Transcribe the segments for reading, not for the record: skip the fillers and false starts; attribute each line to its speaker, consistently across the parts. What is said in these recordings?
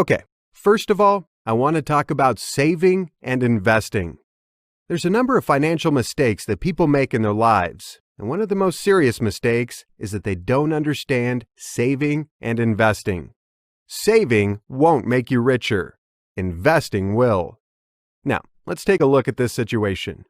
Speaker 1: Okay, first of all, I want to talk about saving and investing. There's a number of financial mistakes that people make in their lives, and one of the most serious mistakes is that they don't understand saving and investing. Saving won't make you richer. Investing will. Now, let's take a look at this situation.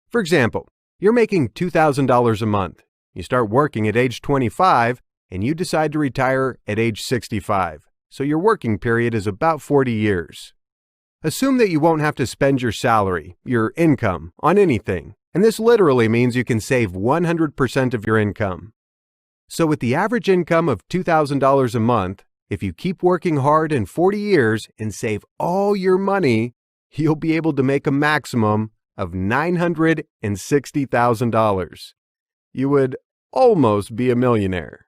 Speaker 1: For example, you're making $2,000 a month. You start working at age 25, and you decide to retire at age 65. So your working period is about 40 years. Assume that you won't have to spend your salary, your income, on anything, and this literally means you can save 100% of your income. So with the average income of $2,000 a month, if you keep working hard in 40 years and save all your money, you'll be able to make a maximum of $960,000. You would almost be a millionaire.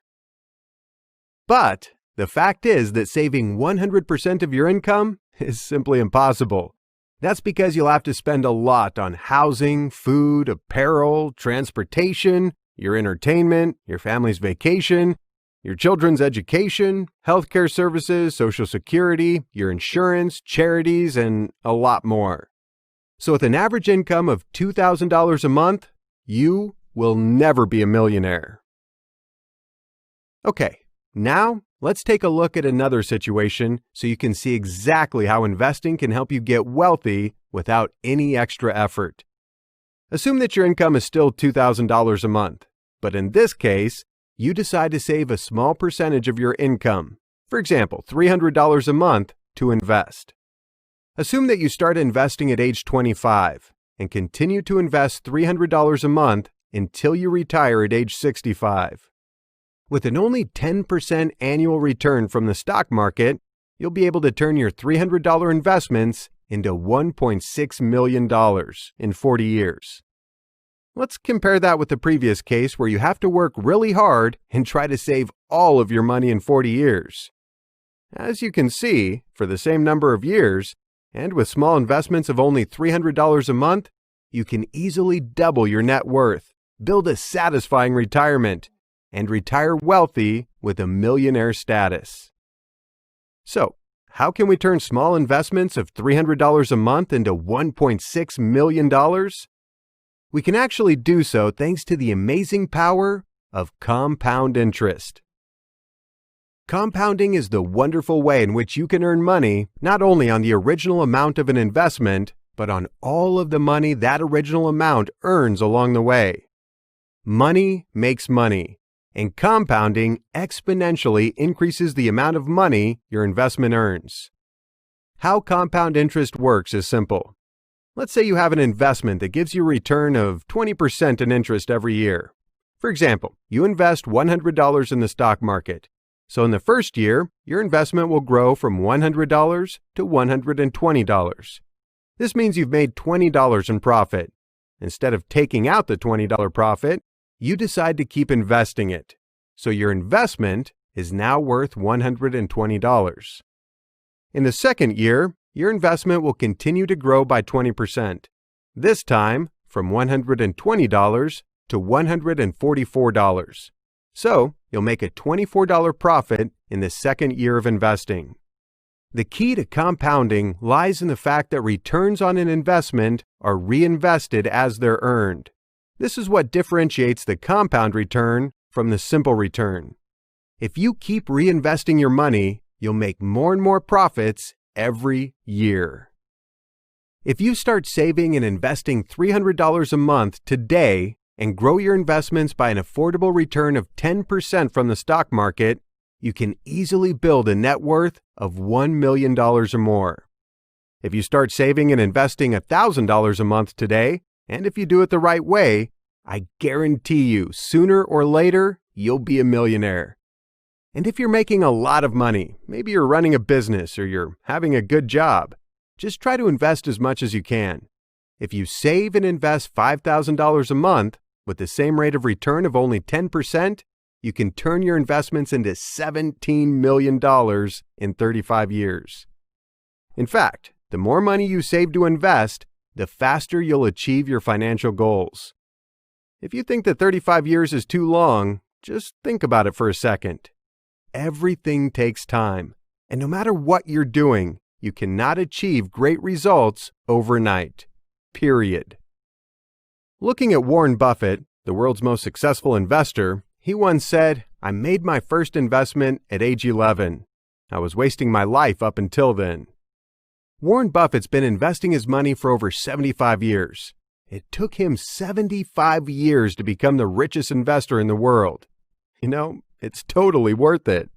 Speaker 1: But the fact is that saving 100% of your income is simply impossible. That's because you'll have to spend a lot on housing, food, apparel, transportation, your entertainment, your family's vacation, your children's education, healthcare services, Social Security, your insurance, charities, and a lot more. So with an average income of $2,000 a month, you will never be a millionaire. Okay, now let's take a look at another situation so you can see exactly how investing can help you get wealthy without any extra effort. Assume that your income is still $2,000 a month, but in this case, you decide to save a small percentage of your income, for example, $300 a month, to invest. Assume that you start investing at age 25 and continue to invest $300 a month until you retire at age 65. With an only 10% annual return from the stock market, you'll be able to turn your $300 investments into $1.6 million in 40 years. Let's compare that with the previous case where you have to work really hard and try to save all of your money in 40 years. As you can see, for the same number of years, and with small investments of only $300 a month, you can easily double your net worth, build a satisfying retirement, and retire wealthy with a millionaire status. So, how can we turn small investments of $300 a month into $1.6 million? We can actually do so thanks to the amazing power of compound interest. Compounding is the wonderful way in which you can earn money not only on the original amount of an investment, but on all of the money that original amount earns along the way. Money makes money, and compounding exponentially increases the amount of money your investment earns. How compound interest works is simple. Let's say you have an investment that gives you a return of 20% in interest every year. For example, you invest $100 in the stock market. So in the first year, your investment will grow from $100 to $120. This means you've made $20 in profit. Instead of taking out the $20 profit, you decide to keep investing it. So your investment is now worth $120. In the second year, your investment will continue to grow by 20%. This time, from $120 to $144. So you'll make a $24 profit in the second year of investing. The key to compounding lies in the fact that returns on an investment are reinvested as they're earned. This is what differentiates the compound return from the simple return. If you keep reinvesting your money, you'll make more and more profits every year. If you start saving and investing $300 a month today and grow your investments by an affordable return of 10% from the stock market, you can easily build a net worth of $1 million or more. If you start saving and investing $1,000 a month today, and if you do it the right way, I guarantee you, sooner or later, you'll be a millionaire. And if you're making a lot of money, maybe you're running a business or you're having a good job, just try to invest as much as you can. If you save and invest $5,000 a month with the same rate of return of only 10%, you can turn your investments into $17 million in 35 years. In fact, the more money you save to invest, the faster you'll achieve your financial goals. If you think that 35 years is too long, just think about it for a second. Everything takes time. And no matter what you're doing, you cannot achieve great results overnight. Period. Looking at Warren Buffett, the world's most successful investor, he once said, "I made my first investment at age 11. I was wasting my life up until then." Warren Buffett's been investing his money for over 75 years. It took him 75 years to become the richest investor in the world. You know, it's totally worth it.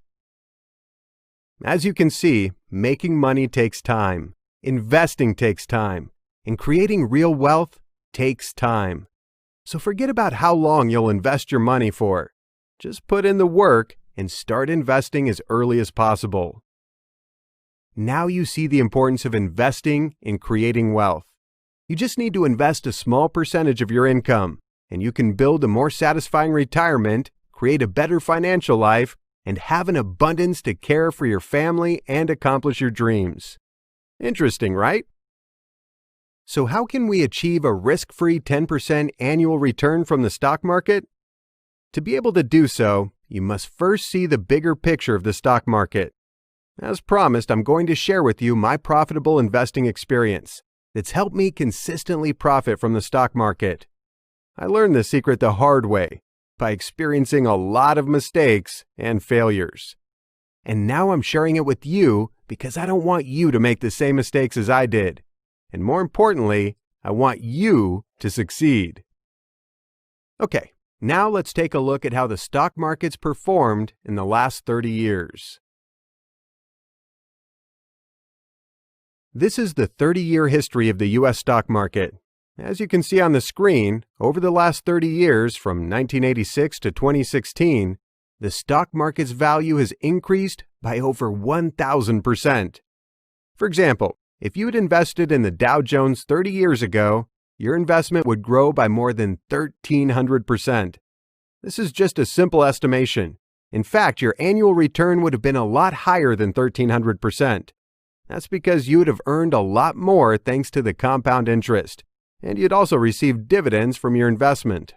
Speaker 1: As you can see, making money takes time, investing takes time, and creating real wealth takes time. So forget about how long you'll invest your money for. Just put in the work and start investing as early as possible. Now you see the importance of investing in creating wealth. You just need to invest a small percentage of your income, and you can build a more satisfying retirement, create a better financial life, and have an abundance to care for your family and accomplish your dreams. Interesting, right? So how can we achieve a risk-free 10% annual return from the stock market? To be able to do so, you must first see the bigger picture of the stock market. As promised, I'm going to share with you my profitable investing experience that's helped me consistently profit from the stock market. I learned this secret the hard way by experiencing a lot of mistakes and failures. And now I'm sharing it with you because I don't want you to make the same mistakes as I did. And more importantly, I want you to succeed. Okay, now let's take a look at how the stock market's performed in the last 30 years. This is the 30-year history of the U.S. stock market. As you can see on the screen, over the last 30 years, from 1986 to 2016, the stock market's value has increased by over 1,000%. For example, if you had invested in the Dow Jones 30 years ago, your investment would grow by more than 1,300%. This is just a simple estimation. In fact, your annual return would have been a lot higher than 1,300%. That's because you would have earned a lot more thanks to the compound interest, and you'd also receive dividends from your investment.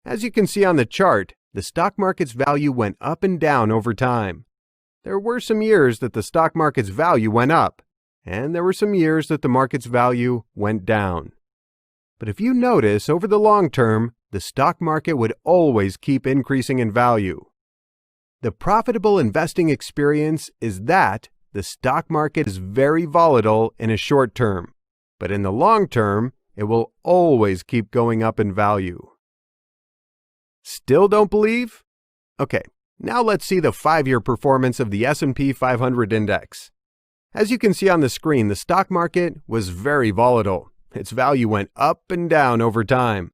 Speaker 1: As you can see on the chart, the stock market's value went up and down over time. There were some years that the stock market's value went up, and there were some years that the market's value went down. But if you notice, over the long term, the stock market would always keep increasing in value. The profitable investing experience is that the stock market is very volatile in a short term, but in the long term, it will always keep going up in value. Still don't believe? Okay, now let's see the 5-year performance of the S&P 500 index. As you can see on the screen, the stock market was very volatile. Its value went up and down over time.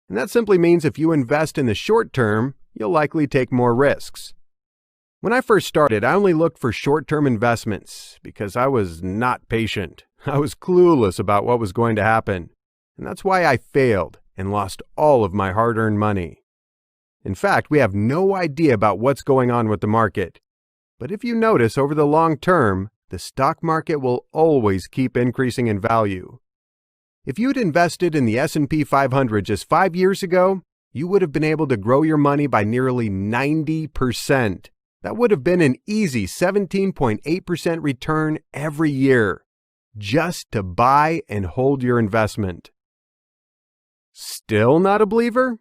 Speaker 1: And that simply means if you invest in the short term, you'll likely take more risks. When I first started, I only looked for short-term investments because I was not patient. I was clueless about what was going to happen. And that's why I failed and lost all of my hard-earned money. In fact, we have no idea about what's going on with the market. But if you notice, over the long term, the stock market will always keep increasing in value. If you had invested in the S&P 500 just 5 years ago, you would have been able to grow your money by nearly 90%. That would have been an easy 17.8% return every year, just to buy and hold your investment. Still not a believer?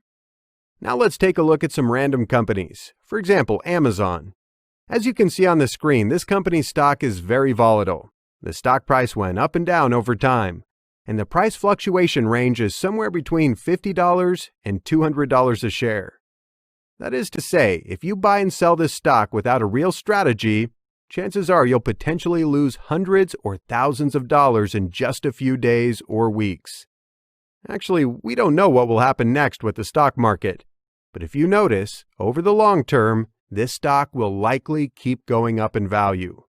Speaker 1: Now let's take a look at some random companies. For example, Amazon. As you can see on the screen, this company's stock is very volatile. The stock price went up and down over time, and the price fluctuation range is somewhere between $50 and $200 a share. That is to say, if you buy and sell this stock without a real strategy, chances are you'll potentially lose hundreds or thousands of dollars in just a few days or weeks. Actually, we don't know what will happen next with the stock market, but if you notice, over the long term, this stock will likely keep going up in value.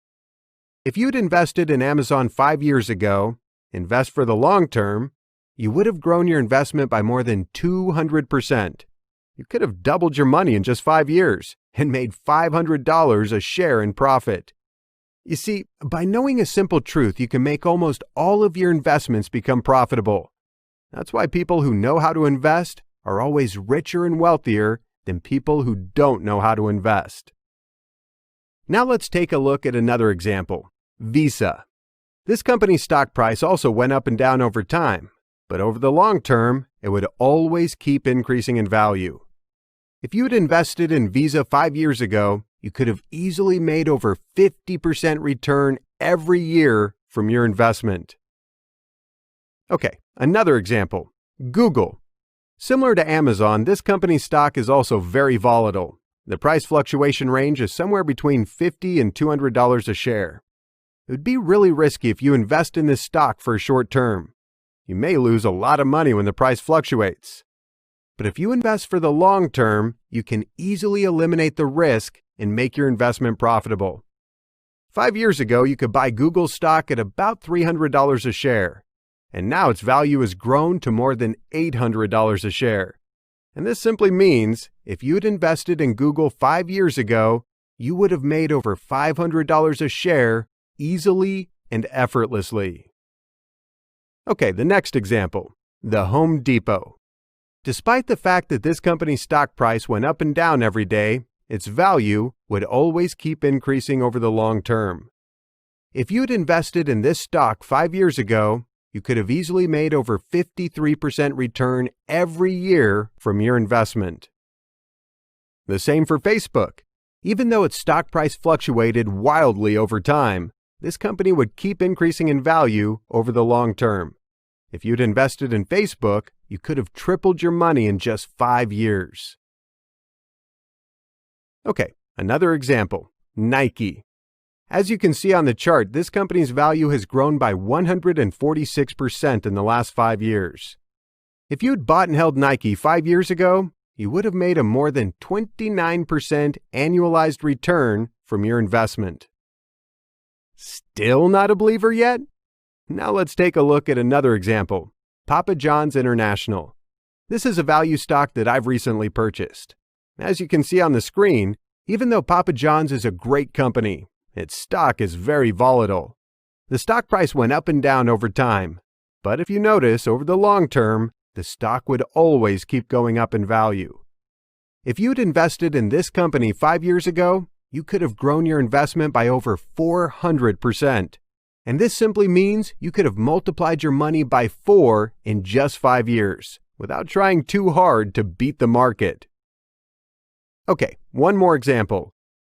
Speaker 1: If you'd invested in Amazon 5 years ago, invest for the long term, you would have grown your investment by more than 200%. You could have doubled your money in just 5 years and made $500 a share in profit. You see, by knowing a simple truth, you can make almost all of your investments become profitable. That's why people who know how to invest are always richer and wealthier than people who don't know how to invest. Now let's take a look at another example, Visa. This company's stock price also went up and down over time, but over the long term, it would always keep increasing in value. If you had invested in Visa 5 years ago, you could have easily made over 50% return every year from your investment. Okay, another example, Google. Similar to Amazon, this company's stock is also very volatile. The price fluctuation range is somewhere between $50 and $200 a share. It would be really risky if you invest in this stock for a short term. You may lose a lot of money when the price fluctuates. But if you invest for the long term, you can easily eliminate the risk and make your investment profitable. 5 years ago, you could buy Google stock at about $300 a share, and now its value has grown to more than $800 a share. And this simply means if you had invested in Google 5 years ago, you would have made over $500 a share easily and effortlessly. Okay, the next example, the Home Depot. Despite the fact that this company's stock price went up and down every day, its value would always keep increasing over the long term. If you had invested in this stock 5 years ago, you could have easily made over 53% return every year from your investment. The same for Facebook. Even though its stock price fluctuated wildly over time, this company would keep increasing in value over the long term. If you'd invested in Facebook, you could have tripled your money in just 5 years. Okay, another example, Nike. As you can see on the chart, this company's value has grown by 146% in the last 5 years. If you'd bought and held Nike 5 years ago, you would have made a more than 29% annualized return from your investment. Still not a believer yet? Now let's take a look at another example, Papa John's International. This is a value stock that I've recently purchased. As you can see on the screen, even though Papa John's is a great company, its stock is very volatile. The stock price went up and down over time, but if you notice, over the long term, the stock would always keep going up in value. If you'd invested in this company 5 years ago, you could have grown your investment by over 400%. And this simply means you could have multiplied your money by 4 in just 5 years, without trying too hard to beat the market. Okay, one more example.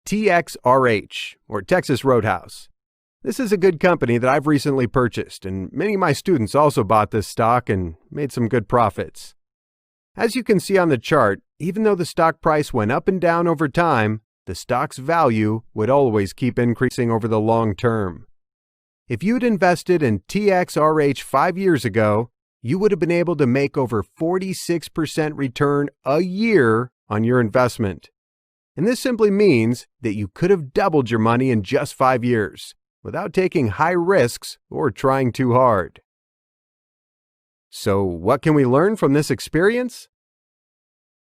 Speaker 1: TXRH, or Texas Roadhouse. This is a good company that I've recently purchased, and many of my students also bought this stock and made some good profits. As you can see on the chart, even though the stock price went up and down over time, the stock's value would always keep increasing over the long term. If you'd invested in TXRH 5 years ago, you would have been able to make over 46% return a year on your investment. And this simply means that you could have doubled your money in just 5 years without taking high risks or trying too hard. So, what can we learn from this experience?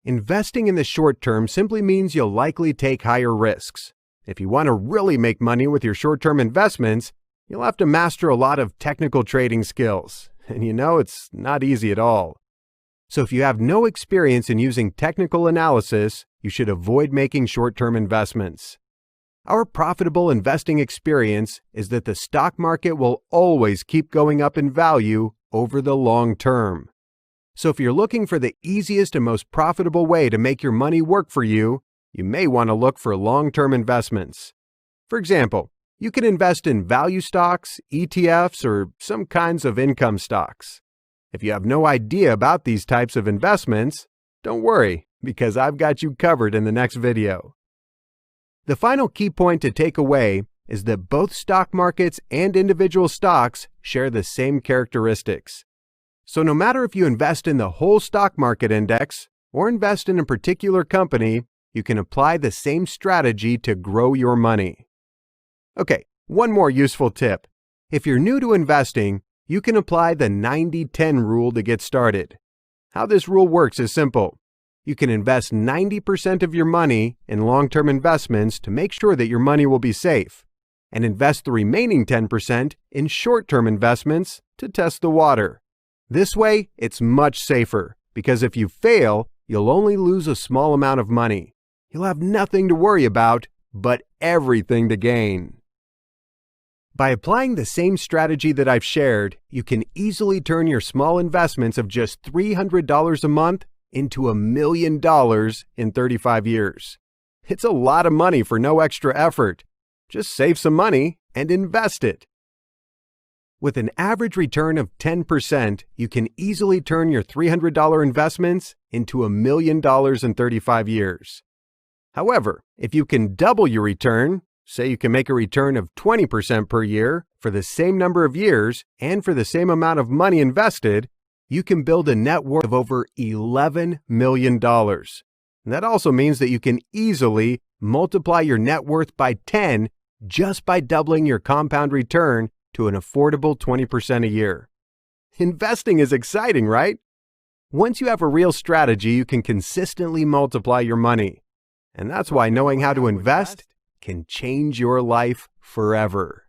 Speaker 1: Investing in the short term simply means you'll likely take higher risks. If you want to really make money with your short-term investments, you'll have to master a lot of technical trading skills. And you know, it's not easy at all. So if you have no experience in using technical analysis, you should avoid making short-term investments. Our profitable investing experience is that the stock market will always keep going up in value over the long term. So if you're looking for the easiest and most profitable way to make your money work for you, you may want to look for long-term investments. For example, you can invest in value stocks, ETFs, or some kinds of income stocks. If you have no idea about these types of investments, don't worry, because I've got you covered in the next video. The final key point to take away is that both stock markets and individual stocks share the same characteristics. So no matter if you invest in the whole stock market index or invest in a particular company, you can apply the same strategy to grow your money. Okay, one more useful tip. If you're new to investing, you can apply the 90-10 rule to get started. How this rule works is simple. You can invest 90% of your money in long-term investments to make sure that your money will be safe, and invest the remaining 10% in short-term investments to test the water. This way, it's much safer, because if you fail, you'll only lose a small amount of money. You'll have nothing to worry about, but everything to gain. By applying the same strategy that I've shared, you can easily turn your small investments of just $300 a month into $1 million in 35 years. It's a lot of money for no extra effort. Just save some money and invest it. With an average return of 10%, you can easily turn your $300 investments into $1 million in 35 years. However, if you can double your return, say you can make a return of 20% per year for the same number of years and for the same amount of money invested, you can build a net worth of over $11 million. And that also means that you can easily multiply your net worth by 10 just by doubling your compound return to an affordable 20% a year. Investing is exciting, right? Once you have a real strategy, you can consistently multiply your money. And that's why knowing how to invest can change your life forever.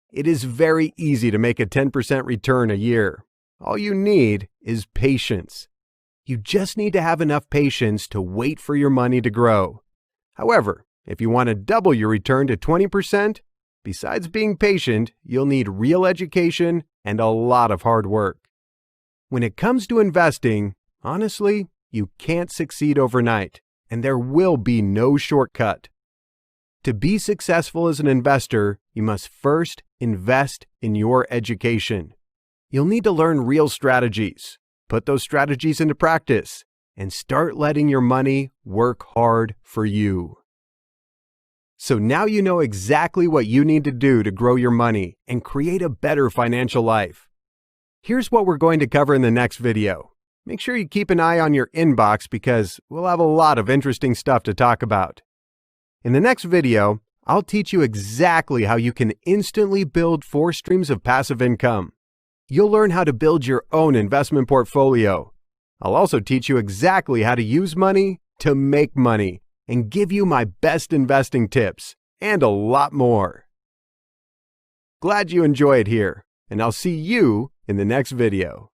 Speaker 1: It is very easy to make a 10% return a year. All you need is patience. You just need to have enough patience to wait for your money to grow. However, if you want to double your return to 20%, besides being patient, you'll need real education and a lot of hard work. When it comes to investing, honestly, you can't succeed overnight, and there will be no shortcut. To be successful as an investor, you must first invest in your education. You'll need to learn real strategies, put those strategies into practice, and start letting your money work hard for you. So now you know exactly what you need to do to grow your money and create a better financial life. Here's what we're going to cover in the next video. Make sure you keep an eye on your inbox because we'll have a lot of interesting stuff to talk about. In the next video, I'll teach you exactly how you can instantly build 4 streams of passive income. You'll learn how to build your own investment portfolio. I'll also teach you exactly how to use money to make money and give you my best investing tips and a lot more. Glad you enjoy it here, and I'll see you in the next video.